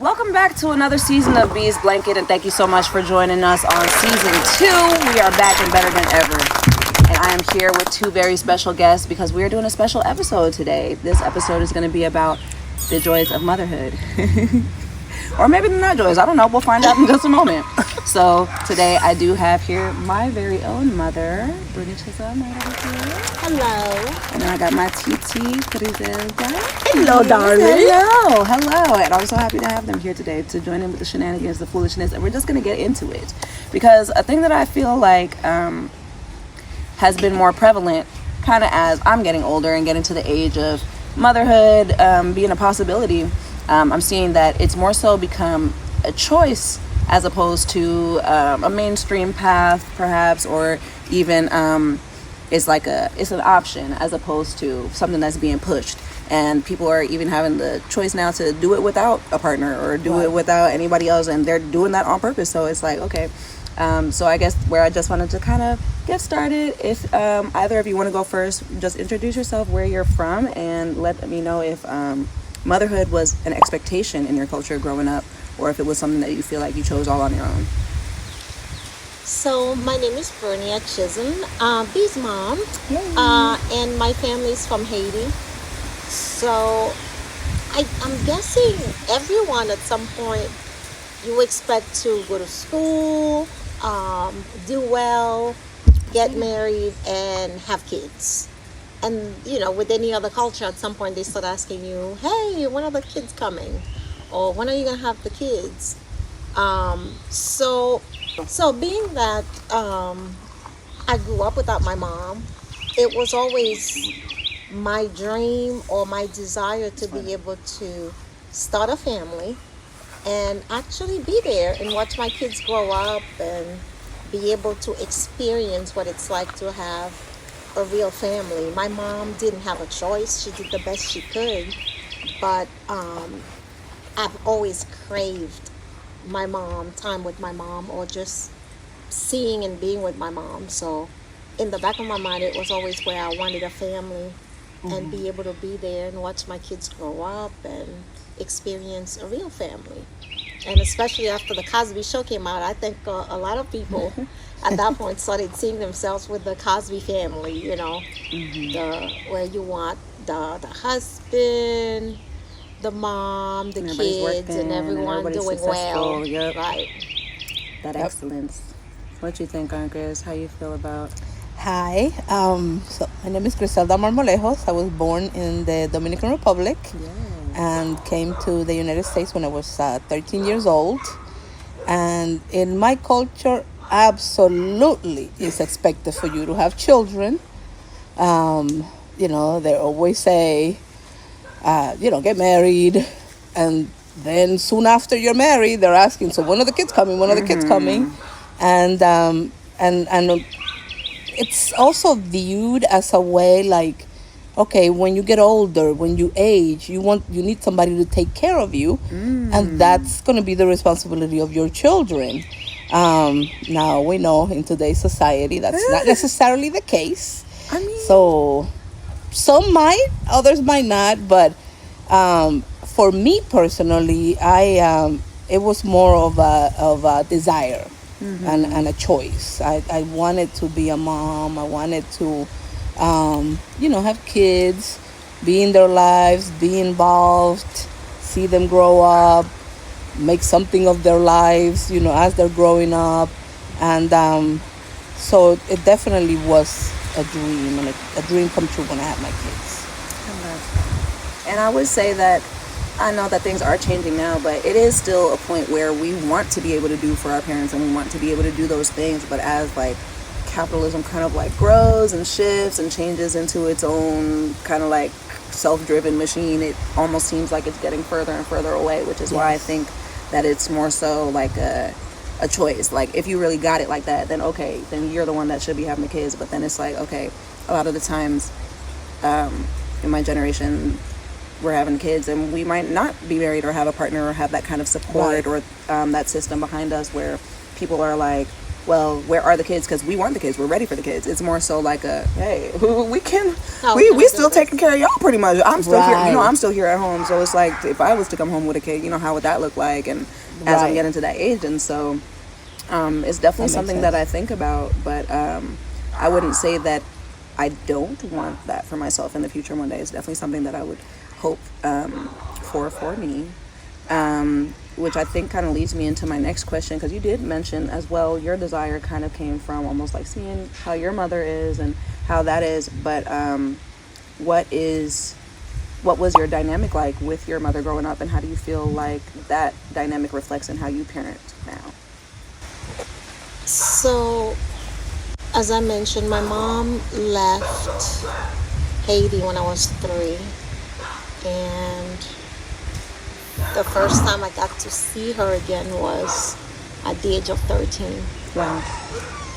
Welcome back to another season of Bee's Blanket, and thank you so much for joining us on season 2. We are back and better than ever. And I am here with two very special guests because we are doing a special episode today. This episode is going to be about the joys of motherhood. Or maybe they're not joys. I don't know. We'll find out in just a moment. So today I do have here my very own mother, Brittany Chisholm. Hello. And then I got my TT, Griselda. Hello, darling. Hello. And I'm so happy to have them here today to join in with the shenanigans, the foolishness, and we're just going to get into it. Because a thing that I feel like has been more prevalent kind of as I'm getting older and getting to the age of motherhood being a possibility, I'm seeing that it's more so become a choice as opposed to a mainstream path perhaps, or even it's an option as opposed to something that's being pushed. And people are even having the choice now to do it without a partner or do it without anybody else, and they're doing that on purpose. So it's like, okay, so I guess where I just wanted to kind of get started, if either of you want to go first, just introduce yourself, where you're from, and let me know if motherhood was an expectation in your culture growing up, or if it was something that you feel like you chose all on your own. So my name is Bernia Chisholm, Bee's mom, and my family's from Haiti. So I'm guessing everyone at some point, you expect to go to school, do well, get married, and have kids. And, with any other culture, at some point they start asking you, hey, when are the kids coming? Or when are you going to have the kids? So being that I grew up without my mom, it was always my dream or my desire to be able to start a family and actually be there and watch my kids grow up and be able to experience what it's like to have a real family. My mom didn't have a choice. She did the best she could, but I've always craved time with my mom, or just seeing and being with my mom. So in the back of my mind, it was always where I wanted a family and be able to be there and watch my kids grow up and experience a real family. And especially after the Cosby Show came out, I think a lot of people at that point started seeing themselves with the Cosby family, where you want the husband, the mom, the kids, and everyone doing well. Yep. Right. That excellence. What you think, Aunt Gris? How you feel about? Hi, so my name is Griselda Marmolejos. I was born in the Dominican Republic and came to the United States when I was 13 years old. And in my culture, absolutely it's expected for you to have children. They always say, get married, and then soon after you're married, they're asking, so when are the kids coming? When are the kids coming? And it's also viewed as a way like, okay, when you get older, when you age, you need somebody to take care of you, and that's going to be the responsibility of your children. Now we know in today's society that's not necessarily the case. So some might, others might not, but for me personally, it was more of a desire and a choice. I wanted to be a mom. I wanted to have kids, be in their lives, be involved, see them grow up, make something of their lives, as they're growing up. And so it definitely was a dream, and a dream come true when I had my kids. And I would say that I know that things are changing now, but it is still a point where we want to be able to do for our parents, and we want to be able to do those things. But as capitalism kind of grows and shifts and changes into its own kind of self-driven machine, it almost seems like it's getting further and further away, which is why I think that it's more so a choice. If you really got it like that, then okay, then you're the one that should be having the kids. But then it's okay, a lot of the times in my generation, we're having kids and we might not be married or have a partner or have that kind of support or that system behind us where people are well, where are the kids? Because we want the kids. We're ready for the kids. It's more so like a, hey, we can, How we can I do still this? taking care of y'all pretty much. I'm still here. You know, Right. I'm still here at home. So it's like, if I was to come home with a kid, you know, how would that look like? And as I'm Right. getting to that age. And so it's definitely makes something sense. that I think about. But I wouldn't say that I don't want that for myself in the future one day. It's definitely something that I would hope for me. Which I think kind of leads me into my next question, because you did mention as well your desire kind of came from almost like seeing how your mother is and how that is. But what was your dynamic like with your mother growing up, and how do you feel like that dynamic reflects in how you parent now? So, as I mentioned, my mom left Haiti when I was 3, and the first time I got to see her again was at the age of 13. Wow.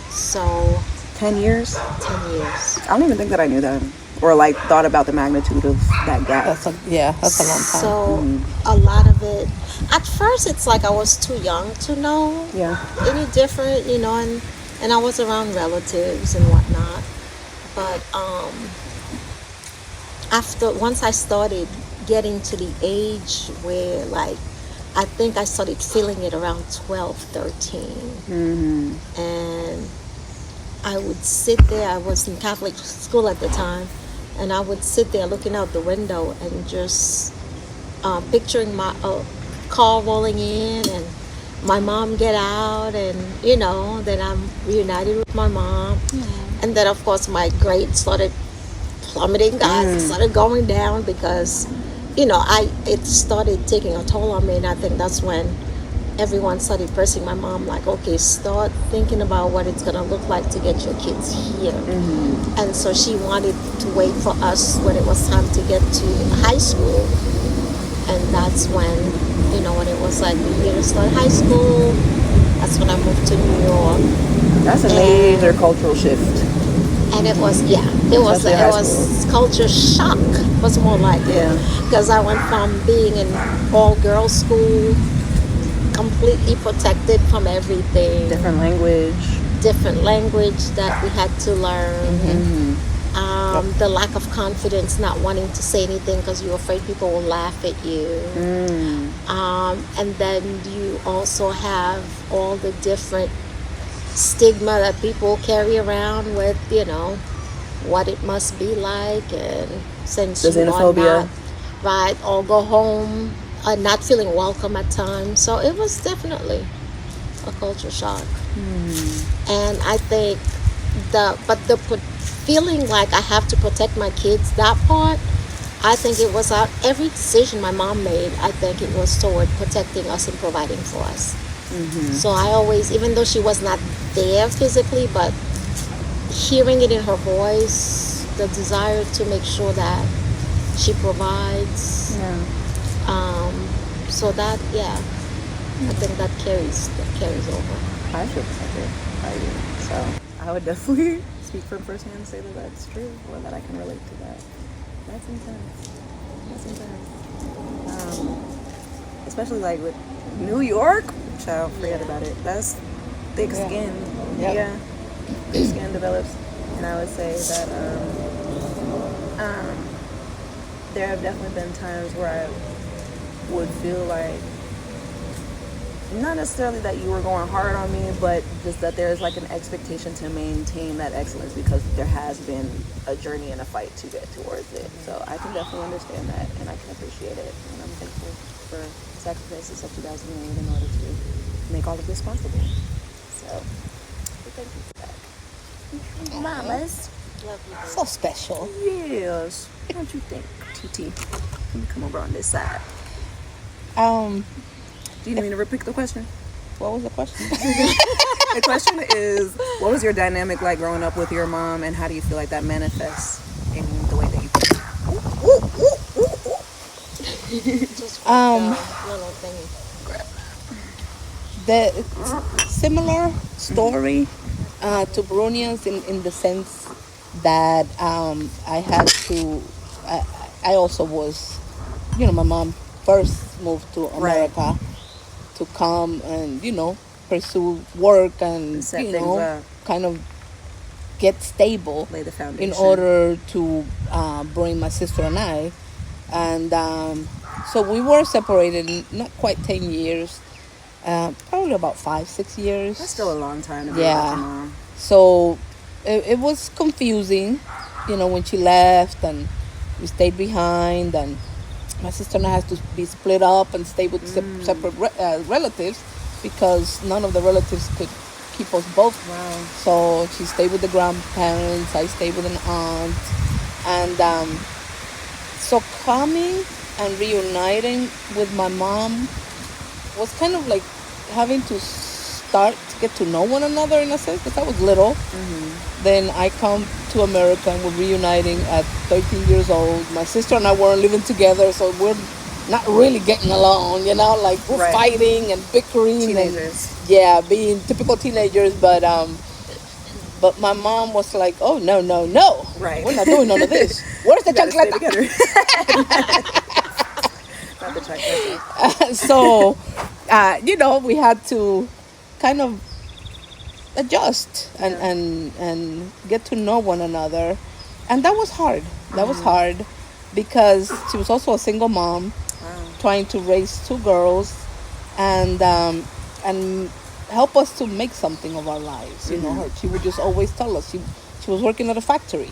So, 10 years? 10 years. I don't even think that I knew that, or like thought about the magnitude of that gap. That's a long time. So, a lot of it, at first, it's like I was too young to know Yeah. any different, and I was around relatives and whatnot. But once I started getting to the age where, like, I think I started feeling it around 12, 13. And I would sit there. I was in Catholic school at the time, and I would sit there looking out the window and just picturing my car rolling in and my mom get out, and then I'm reunited with my mom. And then, of course, my grades started plummeting, guys. It started going down because it started taking a toll on me, and I think that's when everyone started pressing my mom, like, okay, start thinking about what it's gonna look like to get your kids here. And so she wanted to wait for us when it was time to get to high school, and that's when when it was like the year to start high school, that's when I moved to New York. That's a major cultural shift. And it was Especially high culture shock was more like it, because I went from being in all girls school, completely protected from everything, Different language that we had to learn. The lack of confidence, not wanting to say anything because you're afraid people will laugh at you. And then you also have all the different stigma that people carry around with, what it must be like, and since The you are xenophobia. not right, or go home not feeling welcome at times. So it was definitely a culture shock. And I think the feeling like I have to protect my kids, that part, I think it was every decision my mom made, I think it was toward protecting us and providing for us. So I always, even though she was not there physically, but hearing it in her voice, the desire to make sure that she provides. So that, I think that carries over. I feel protected by you. So I would definitely speak from firsthand and say that that's true, or that I can relate to that. That's intense. Especially like with New York, child, forget about it. That's thick skin. Yep. Yeah, thick skin develops, and I would say that there have definitely been times where I would feel like, not necessarily that you were going hard on me, but just that there's like an expectation to maintain that excellence, because there has been a journey and a fight to get towards it. So I can definitely understand that, and I can appreciate it, and I'm thankful for the sacrifices that you guys made in order to make all of this possible. So thank you for that. Mamas. Love you. So special. Yes. What don't you think, TT? Let me come over on this side. Um, Do you need me to repeat the question? what was the question? The question is, what was your dynamic like growing up with your mom, and how do you feel like that manifests in the way that you Just little thingy. The similar story to Brunians in the sense that I had to. I also was, my mom first moved to America to come and pursue work and Set you things know up. kind of get stable Lay the in foundation. order to bring my sister and I. And so we were separated not quite 10 years, probably about 5-6 years. That's still a long time to be without your Yeah. mom. So it was confusing, when she left and we stayed behind, and my sister and I had to be split up and stay with separate relatives because none of the relatives could keep us both. Wow. So she stayed with the grandparents, I stayed with an aunt. And so coming and reuniting with my mom was kind of like having to start to get to know one another in a sense, because I was little. Then I come to America and we're reuniting at 13 years old. My sister and I weren't living together, so we're not really getting along, like we're Right. fighting and bickering. Teenagers. And, yeah, being typical teenagers. But my mom was like, oh, no. Right. We're not doing none of this. Where's the You gotta stay chancleta? together. Not the chancleta. So, we had to kind of adjust and get to know one another. And that was hard. That was hard because she was also a single mom trying to raise two girls and help us to make something of our lives. She would just always tell us. She was working at a factory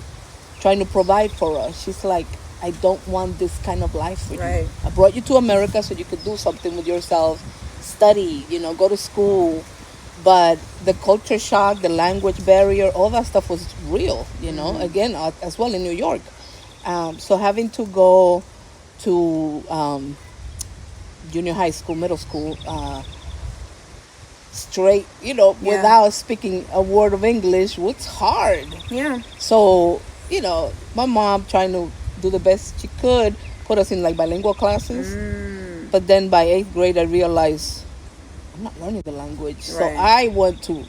trying to provide for us. She's like, I don't want this kind of life for Right. you. I brought you to America so you could do something with yourself, study, go to school. But the culture shock, the language barrier, all that stuff was real, again, as well in New York. So having to go to junior high school, middle school, straight, without speaking a word of English was hard. Yeah. So, my mom trying to do the best she could, put us in like bilingual classes. But then by 8th grade, I realized I'm not learning the language. Right. So I went to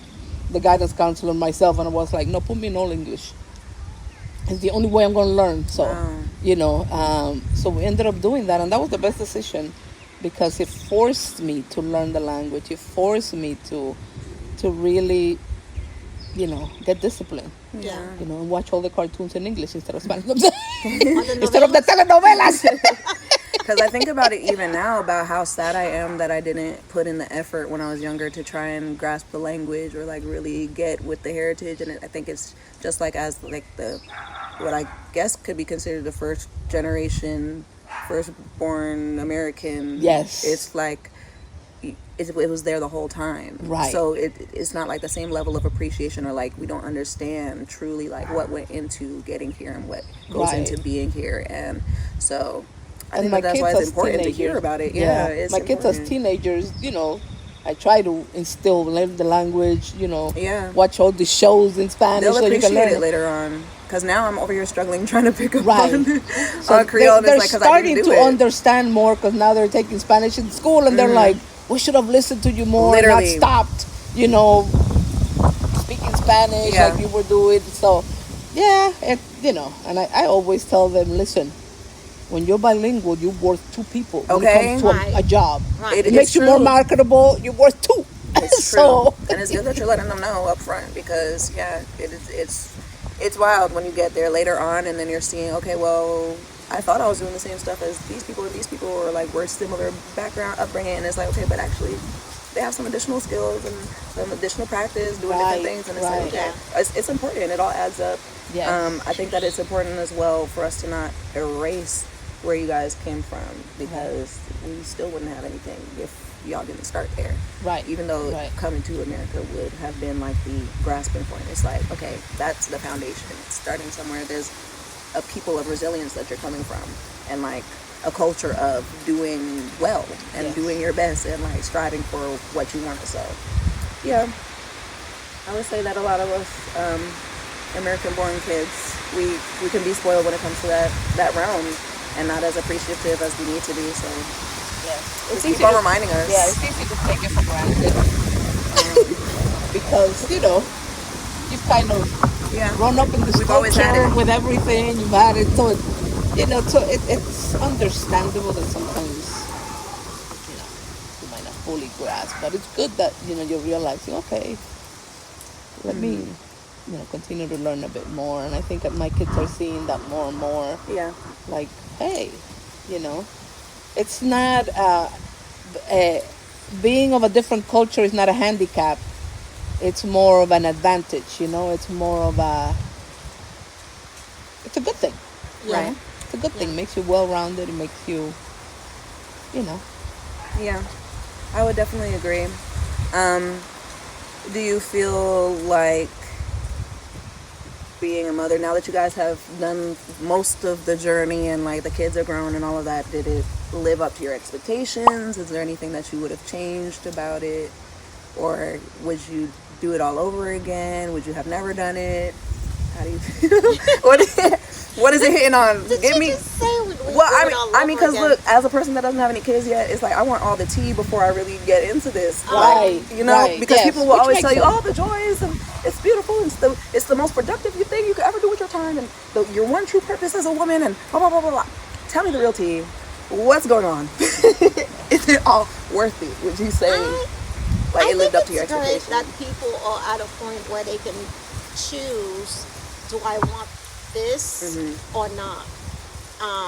the guidance counselor myself and I was like, no, put me in all English. It's the only way I'm going to learn. So, so we ended up doing that. And that was the best decision because it forced me to learn the language. It forced me to really, get disciplined. Yeah. And watch all the cartoons in English instead of Spanish. Instead of the telenovelas. Because I think about it even now about how sad I am that I didn't put in the effort when I was younger to try and grasp the language or like really get with the heritage. And I think it's just like as like what I guess could be considered the first generation, firstborn American. Yes. It's like it was there the whole time. Right. So it's not like the same level of appreciation or like we don't understand truly like what went into getting here and what goes Right. into being here. And so I And think that's why it's important to hear teenagers- about it. Yeah, It's my kids as important. teenagers, I try to instill learn the language. Yeah. Watch all the shows in Spanish They'll so you can appreciate learn it later on. Because now I'm over here struggling trying to pick up Right. on, So on Creole. they're It's like, 'cause I starting didn't to do it. understand more because now they're taking Spanish in school and they're like, we should have listened to you more Literally. and not stopped, speaking Spanish Yeah. like you were doing. So, yeah, and I always tell them, listen, when you're bilingual, you're worth two people when Okay. it comes to Right. a job. Right. It It's makes you more true. marketable. You're worth two. It's true. So, And it's good that you're letting them know up front because, yeah, it's wild when you get there later on and then you're seeing, okay, well, I thought I was doing the same stuff as these people or like we're similar background upbringing, and it's like, okay, but actually they have some additional skills and some additional practice doing Right, different things, and it's right. like, okay, it's important. It all adds up. Yes. I think that it's important as well for us to not erase where you guys came from because we still wouldn't have anything if y'all didn't start there. Right. Even though Right. coming to America would have been like the grasping point. It's like, okay, that's the foundation. Starting somewhere, there's a people of resilience that you're coming from, and like a culture of doing well and Yes. doing your best and like striving for what you want. So, yeah, I would say that a lot of us American-born kids, we can be spoiled when it comes to that realm and not as appreciative as we need to be. So, yeah. just keep on reminding us. Yeah, it's easy to take it for granted. Because, you've kind of Yeah. grown up in this We've always had culture it. with everything. You've had it. So, it's understandable that sometimes, you might not fully grasp. But it's good that you're realizing, okay, let me continue to learn a bit more. And I think that my kids are seeing that more and more. Yeah. Like, hey, it's not being of a different culture is not a handicap. It's more of an advantage. It's more of it's a good thing. Yeah. Right. It's a good thing. It makes you well-rounded. It makes you, Yeah, I would definitely agree. Do you feel like being a mother, now that you guys have done most of the journey and like the kids are grown and all of that, did it live up to your expectations? Is there anything that you would have changed about it? Or would you do it all over again? Would you have never done it? How do you feel? What is it hitting on? Give me. Just say we Well, do it all over because again? look, as a person that doesn't have any kids yet, it's like I want all the tea before I really get into this. Right, right, because yes, people will which always makes tell you, sense. oh, the joys, and it's beautiful, and it's the most productive thing you could ever do with your time, and your one true purpose as a woman, and blah blah blah blah blah. Tell me the real tea. What's going on? Is it all worth it? Would you say it lived up to your expectations? That people are at a point where they can choose: do I want this or not?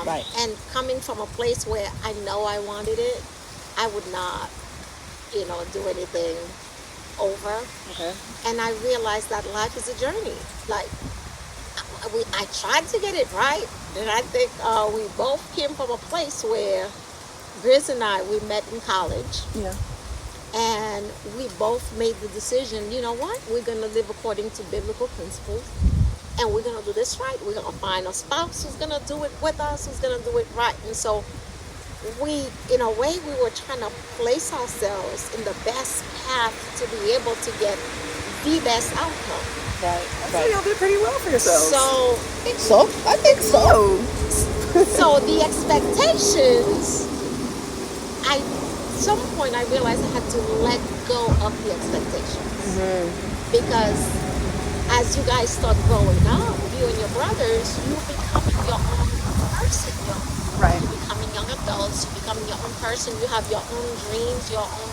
Right. And coming from a place where I know I wanted it, I would not, do anything over. Okay. And I realized that life is a journey. Like, I tried to get it right, and I think we both came from a place where Grizz and I, we met in college. Yeah. And we both made the decision, you know what? We're going to live according to biblical principles. And we're going to do this right. We're going to find a spouse who's going to do it with us, who's going to do it right. And so we, in a way, we were trying to place ourselves in the best path to be able to get the best outcome. Right. So y'all did pretty well for yourselves. So I think so. So the expectations, at some point I realized I had to let go of the expectations. Because as you guys start growing up, you and your brothers, you're becoming your own person. Right. You're becoming young adults, you're becoming your own person, you have your own dreams, your own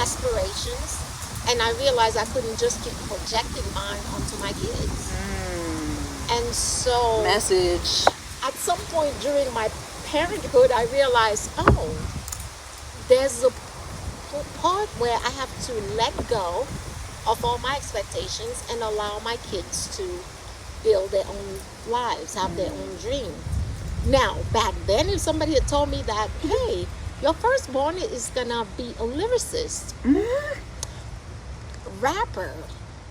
aspirations. And I realized I couldn't just keep projecting mine onto my kids. And so Message. at some point during my parenthood, I realized, there's a part where I have to let go of all my expectations and allow my kids to build their own lives, have their own dreams. Now, back then, if somebody had told me that, hey, your firstborn is gonna be a lyricist, rapper,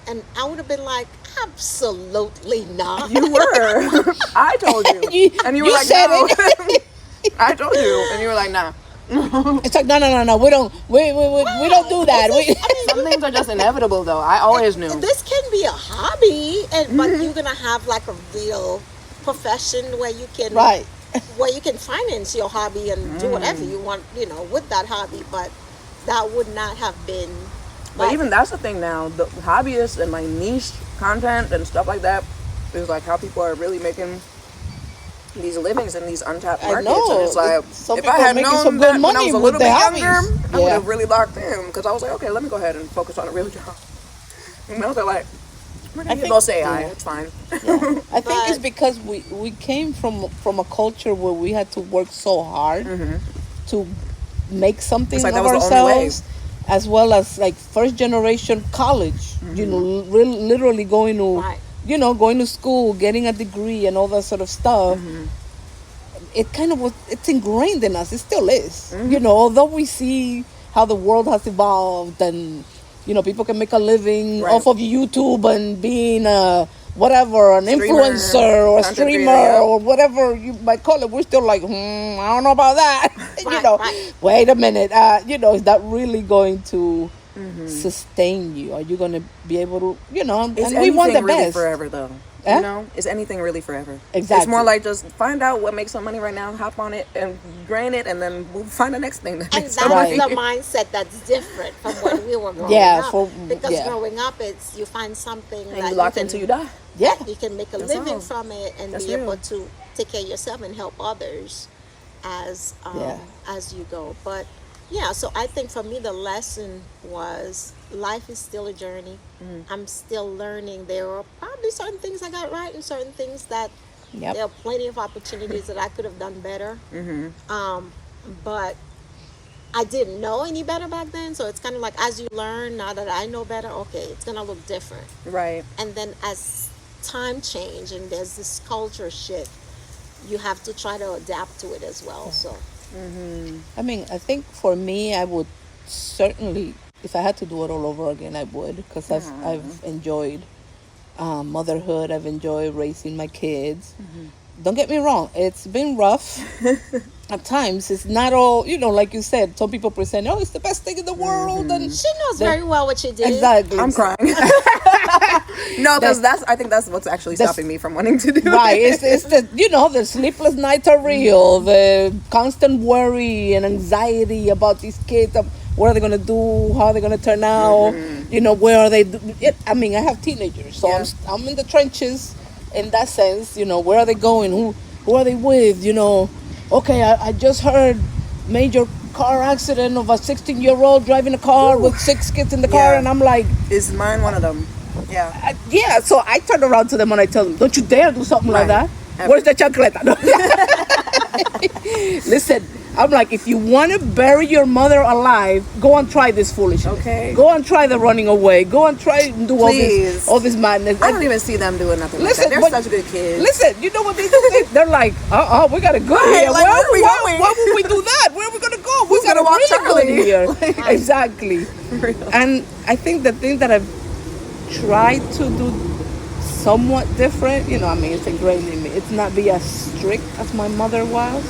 and I would have been like, absolutely not. You were. I told you. And you were like, said no. it. I told you. And you were like, nah. It's like no. We don't do that. Some things are just inevitable, though. I always knew. This can be a hobby, but you're gonna have like a real profession where you can Right. where you can finance your hobby and do whatever you want, with that hobby. But that would not have been. But even that's the thing now. The hobbyists and like niche content and stuff like that is like how people are really making these livings in these untapped markets. know. And it's like, Some if people I are had making known some that good when I money was a with little bit their younger, hobbies. I would Yeah. have really locked in. Because I was like, okay, let me go ahead and focus on a real job. And they're like, we're going to think- both say AI. yeah. It's fine. I think it's because we came from a culture where we had to work so hard to make something It's like of that was the only way. ourselves, as well as like first generation college. Literally going to Right. going to school, getting a degree, and all that sort of stuff. It kind of was. It's ingrained in us. It still is. Although we see how the world has evolved and people can make a living Right. off of YouTube and being whatever, an Streamer, influencer or a content streamer creator, yeah. or whatever you might call it. We're still like, I don't know about that. Right. Wait a minute. Is that really going to sustain you? Are you going to be able to, Is and we want the anything really best. forever, though? Eh? Is anything really forever? Exactly. It's more like just find out what makes some money right now, hop on it, and drain it, and then we'll find the next thing that And makes that's some money. the mindset that's different from when we were growing Yeah, up. Because yeah. growing up, it's you find something And that you locked can, into, you die. Yeah. that you can make a That's living all. from it and That's be real. able to take care of yourself and help others as Yeah. as you go. But Yeah, so I think for me the lesson was life is still a journey. I'm still learning. There are probably certain things I got right and certain things that Yep. there are plenty of opportunities that I could have done better. But I didn't know any better back then, so it's kind of like as you learn, now that I know better, okay, it's gonna look different. Right. And then as time change and there's this culture shift, you have to try to adapt to it as well. So I mean, I think for me, I would certainly, if I had to do it all over again, I would, because I've enjoyed motherhood. I've enjoyed raising my kids. Don't get me wrong, it's been rough. At times, it's not all, like you said, some people present, oh, it's the best thing in the world. And she knows very well what she did. exactly. I'm crying. No, because I think that's what's actually stopping me from wanting to do Right, it. it's the the sleepless nights are real, the constant worry and anxiety about these kids, what are they gonna do, how are they gonna turn out, where are they? I mean, I have teenagers, so Yeah. I'm in the trenches, in that sense. Where are they going? Who are they with? Okay, I just heard major car accident of a 16-year-old driving a car with 6 kids in the car, Yeah. and I'm like, Is mine one of them? Yeah. yeah, so I turn around to them and I tell them, don't you dare do something like Right. that. Where's the chocolate? Listen, I'm like, if you want to bury your mother alive, go and try this foolishness. Okay. Go and try the running away. Go and try and do Please. all this madness. I don't even see them doing nothing Listen, like that. They're such good kids. Listen, you know what they do? They're like, we gotta go Right, here. like, where are we going? Why would we do that? Where are we gonna go? We gotta gonna walk really go Charlie? here. Exactly. And I think the thing that I've tried to do somewhat different, I mean, it's ingrained in me. It's not be as strict as my mother was,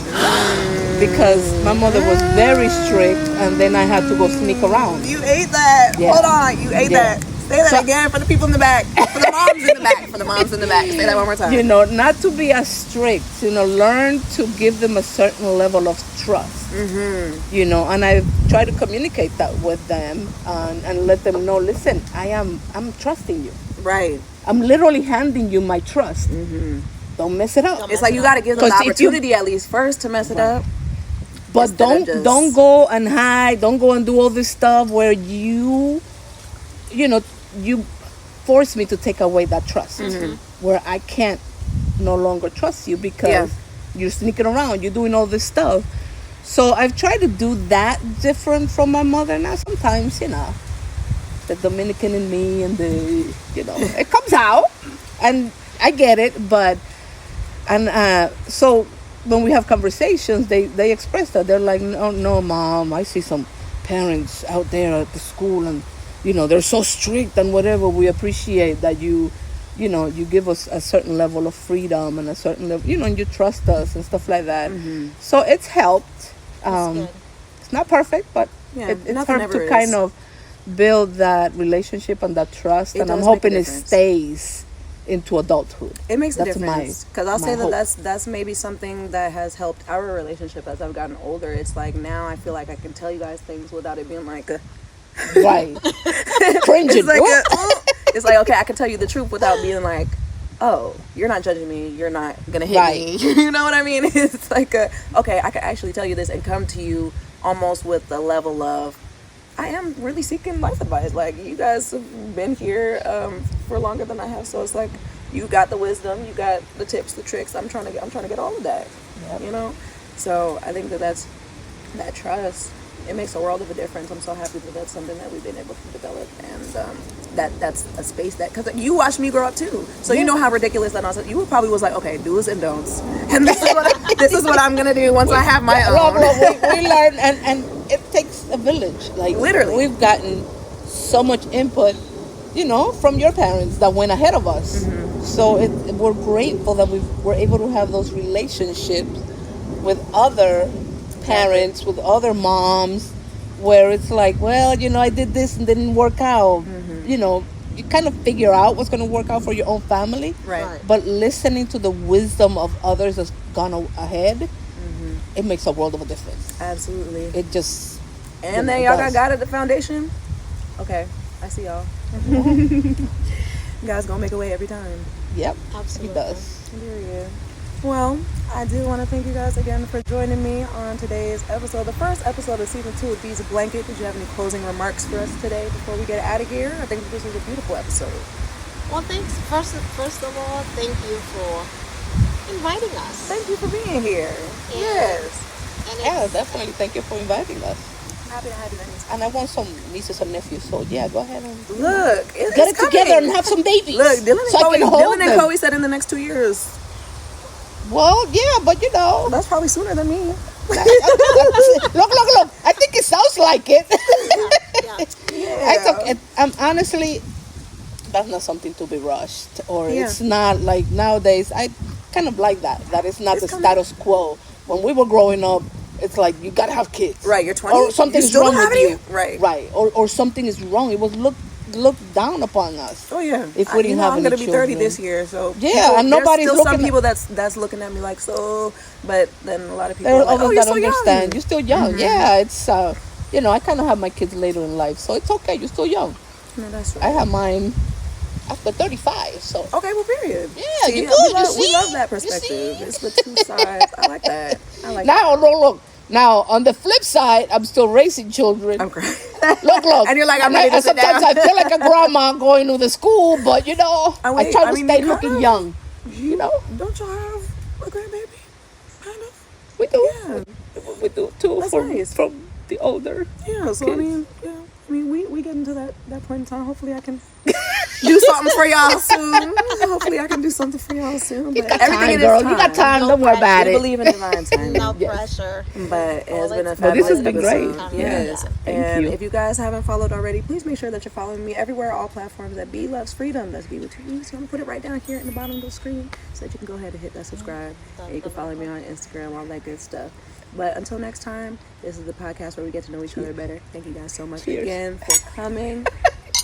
because my mother was very strict, and then I had to go sneak around. You ate that. Yeah. Hold on. You ate Yeah. that. Say that So- again for the people in the back. For the moms in the back. For the moms in the back. Say that one more time. Not to be as strict. Learn to give them a certain level of trust. And I try to communicate that with them, and let them know, listen, I'm trusting you. Right. I'm literally handing you my trust. Don't mess it up. It's like you got to give them the 'Cause if you- opportunity at least first to mess it up. But instead of just- don't go and hide. Don't go and do all this stuff where you force me to take away that trust, where I can't no longer trust you because Yeah. you're sneaking around. You're doing all this stuff. So I've tried to do that different from my mother. Now sometimes, the Dominican in me and it comes out, and I get it. But so when we have conversations, they express that. They're like, no, Mom, I see some parents out there at the school, and they're so strict and whatever. We appreciate that you give us a certain level of freedom and a certain level, and you trust us and stuff like that. So it's helped. good. It's not perfect, but Yeah, it's nothing helped ever to is. kind of build that relationship and that trust, It and I'm does make a hoping it difference. stays into adulthood. It makes a That's difference because I'll my say that hope. that's maybe something that has helped our relationship as I've gotten older. It's like now I feel like I can tell you guys things without it being like a Right. Cringing. it's like it's like, okay, I can tell you the truth without being like, oh, you're not judging me, you're not gonna hit me. Right. You know what I mean? It's like okay, I can actually tell you this and come to you almost with the level of I am really seeking life advice. Like you guys have been here for longer than I have, so it's like you got the wisdom, you got the tips, the tricks. I'm trying to get all of that. Yep. So I think that's that trust. It makes a world of a difference. I'm so happy that that's something that we've been able to develop, and that's a space that because you watched me grow up too, so you know how ridiculous that was. You probably was like, okay, do's and don'ts, and this is what I'm gonna do once I have my own. We learn, and it takes a village. Like Literally. we've gotten so much input, from your parents that went ahead of us. So we're grateful that we're able to have those relationships with other parents, with other moms, where it's like, well, I did this and didn't work out. You kind of figure out what's going to work out for your own family. Right. But listening to the wisdom of others that's gone ahead, it makes a world of a difference. Absolutely. It just And then y'all got at the foundation. Okay, I see y'all. You guys gonna make a way every time. Yep, Absolutely. it does. Period. Well, I do want to thank you guys again for joining me on today's episode, the first episode of season 2 of Bees a Blanket. Did you have any closing remarks for us today before we get out of here? I think this was a beautiful episode. Well, thanks. First of all, thank you for inviting us. Thank you for being here. And- Yes. And Yeah, it's, definitely. Thank you for inviting us. Happy to have you anytime. And I want some nieces and nephews, so yeah, go ahead and Look, it's get it coming. together and have some babies. Look, Dylan and so I can hold Dylan and them. Chloe said in the next 2 years. Well, yeah, but you know, That's probably sooner than me. look. I think it sounds like it. yeah. I'm honestly, that's not something to be rushed, or Yeah. it's not like nowadays. I kind of like that. That is not It's the coming. status quo. When we were growing up, it's like you gotta have kids. Right, you're 20. Or something's You still wrong don't have with any? you. Right. Right. Or something is wrong. It was looked down upon us. Oh yeah. If we didn't have I'm any gonna be 30 children. this year, so Yeah, and nobody's there's still some looking people that's looking at me like so, but then a lot of people There are are like, oh, others you're that so understand. young. You're still young. Yeah, it's I kind of have my kids later in life, so it's okay. You're still young. No, that's I right. have mine after 35, so Okay, well, period. Yeah, See, you good, We you love, we see? love that You perspective. see? It's the two sides. I like that. I like. now look. Now on the flip side, I'm still raising children. I'm crying. Look. And you're like, I'm ready to sit sometimes down. I feel like a grandma going to the school, but you know, Oh, I wait, try I to mean, stay you looking kind of- young. You know, Don't y'all have a grandbaby? Kind of. we do. Yeah. We do too. That's from, nice. from the older. Yeah. So Kids. I mean, yeah. I mean, we get into that point in time. Hopefully, I can do something for y'all soon. Hopefully, I can do something for y'all soon. You But got everything time, in girl. its You got time. No Don't worry about We it. believe in divine timing. No Yes. pressure. But it has been a Well, fabulous this has been episode. great. Yes. Yeah. Thank And you. if you guys haven't followed already, please make sure that you're following me everywhere, all platforms that B Loves Freedom. That's B with 2 E's. So I'm going to put it right down here in the bottom of the screen so that you can go ahead and hit that subscribe. And you can follow me on Instagram, all that good stuff. But until next time, this is the podcast where we get to know each other better. Thank you guys so much Cheers. again for coming.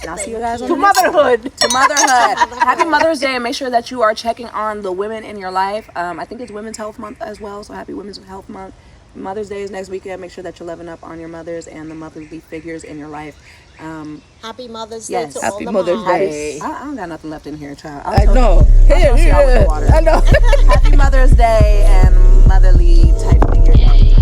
And I'll see you guys on To the next one. motherhood. To motherhood. Happy Mother's Day, and make sure that you are checking on the women in your life. I think it's Women's Health Month as well, so happy Women's Health Month. Mother's Day is next weekend. Make sure that you're loving up on your mothers and the motherly figures in your life. Happy Mother's Day Yes. to Happy all the Mother's moms. Day. I don't got nothing left in here, child. I know. I'll toss y'all with the water. I know. Happy Mother's Day and motherly type figure day.